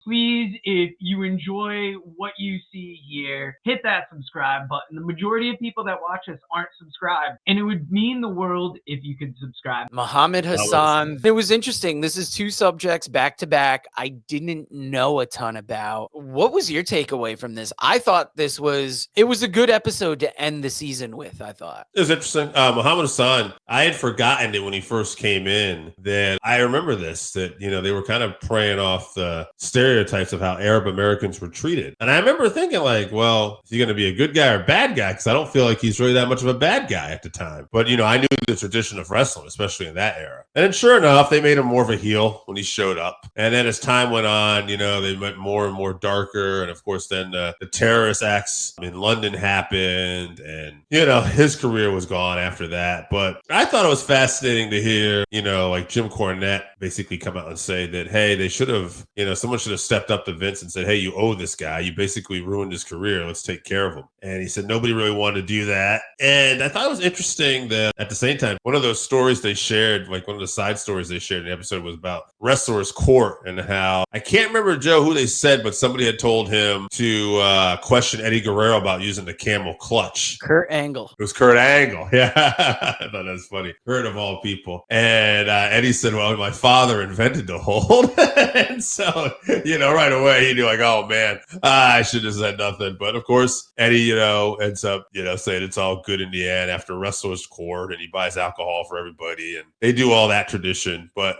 Please, if you enjoy what you see here, hit that subscribe button. The majority of people that watch us aren't subscribed, and it would mean the world if you could subscribe. Muhammad Hassan. It was interesting. This is two subjects back to back I didn't know a ton about. What was your takeaway from this? I thought it was a good episode to end the season with, I thought. It was interesting. Muhammad Hassan, I had forgotten it when he first came in. That I remember this, that, they were kind of preying off the stereotypes of how Arab Americans were treated. And I remember thinking, like, well, is he going to be a good guy or a bad guy? Because I don't feel like he's really that much of a bad guy at the time. But, I knew the tradition of wrestling, especially in that era. And then sure enough, they made him more of a heel when he showed up. And then as time went on, they went more and more darker. And of course, then the terrorist acts in London happened. And, his career was gone after that. But I thought it was fascinating to hear, like Jim Cornette basically come out and say that, hey, they should have, someone should have stepped up to Vince and said, hey, you owe this guy. You basically ruined his career. Let's take care of him. And he said nobody really wanted to do that. And I thought it was interesting that at the same time, one of those stories they shared, like one of the side stories they shared in the episode was about Wrestler's Court and how, I can't remember, Joe, who they said, but somebody had told him to question Eddie Guerrero about using the camel clutch. Kurt Angle. It was Kurt Angle. Yeah. I thought that was funny. Kurt of all people. And Eddie said, well, my father invented the hold. And so, right away he knew, like, oh man, I should have said nothing. But of course, Eddie, ends up, saying it's all good in the end after Wrestler's Court, and he buys alcohol for everybody, and they do all that tradition. But,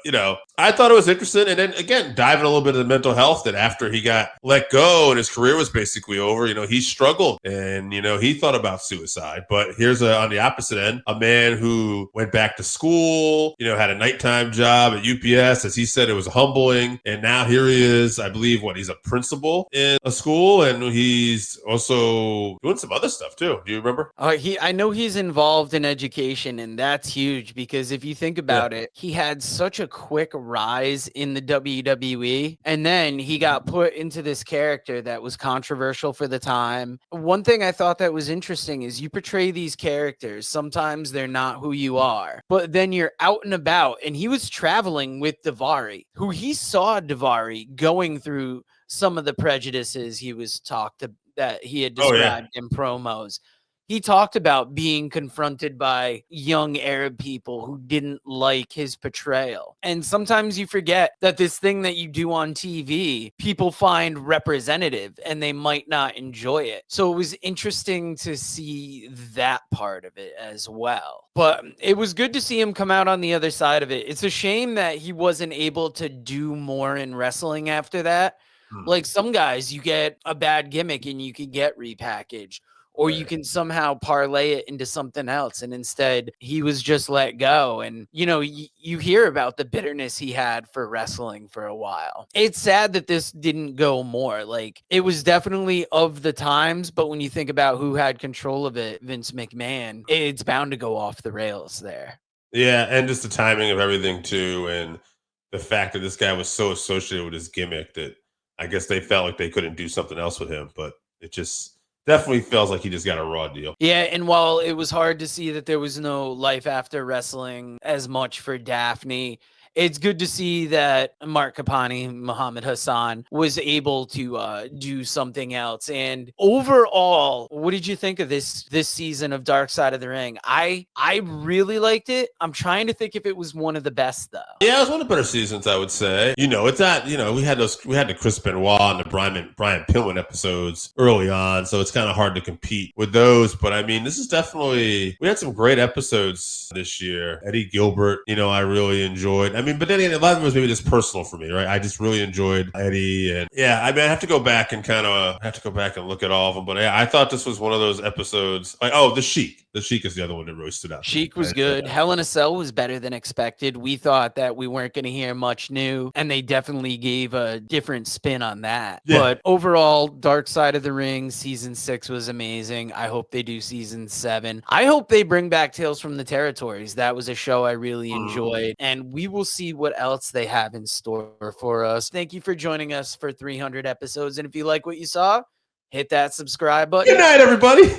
I thought it was interesting. And then again, diving a little bit into mental health, that after he got let go and his career was basically over, he struggled and, he thought about suicide. But here's on the opposite end, a man who went back to school, had a nighttime job at UPS. As he said, it was humbling. And now here he is, I believe, he's a principal in a school, and he's also doing some other stuff too. Do you remember? I know he's involved in education, and that's huge because if you think about it, he had such a quick rise in the WWE, and then he got put into this character that was controversial for the time. One thing I thought that was interesting is you portray these characters. Sometimes they're not who you are, but then you're out and about, and he was traveling with Daivari, who he saw Daivari going through some of the prejudices he was that he had described in promos. He talked about being confronted by young Arab people who didn't like his portrayal. And sometimes you forget that this thing that you do on TV, people find representative and they might not enjoy it. So it was interesting to see that part of it as well. But it was good to see him come out on the other side of it. It's a shame that he wasn't able to do more in wrestling after that. Like some guys, you get a bad gimmick and you can get repackaged. Or you can somehow parlay it into something else. And instead, he was just let go. And, you hear about the bitterness he had for wrestling for a while. It's sad that this didn't go more. Like, it was definitely of the times. But when you think about who had control of it, Vince McMahon, it's bound to go off the rails there. Yeah, and just the timing of everything, too. And the fact that this guy was so associated with his gimmick that I guess they felt like they couldn't do something else with him. But it just definitely feels like he just got a raw deal. Yeah, and while it was hard to see that there was no life after wrestling as much for Daphne, it's good to see that Mark Kapani, Muhammad Hassan, was able to do something else. And overall, what did you think of this season of Dark Side of the Ring? I really liked it. I'm trying to think if it was one of the best, though. Yeah, it was one of the better seasons, I would say. It's not, we had the Chris Benoit and the Brian Pillman episodes early on, so it's kind of hard to compete with those. But I mean, this is definitely, we had some great episodes this year. Eddie Gilbert, I really enjoyed. I mean, but then a lot of it was maybe just personal for me, right? I just really enjoyed Eddie, and yeah, I mean, I have to go back and look at all of them. But yeah, I thought this was one of those episodes. Like, the Sheik. The Sheik is the other one that really stood out. Sheik was good. Hell in a Cell was better than expected. We thought that we weren't going to hear much new, and they definitely gave a different spin on that. Yeah. But overall, Dark Side of the Ring season 6 was amazing. I hope they do season 7. I hope they bring back Tales from the Territories. That was a show I really enjoyed, and we will see what else they have in store for us. Thank you for joining us for 300 episodes, and if you like what you saw, hit that subscribe button. Good night, everybody.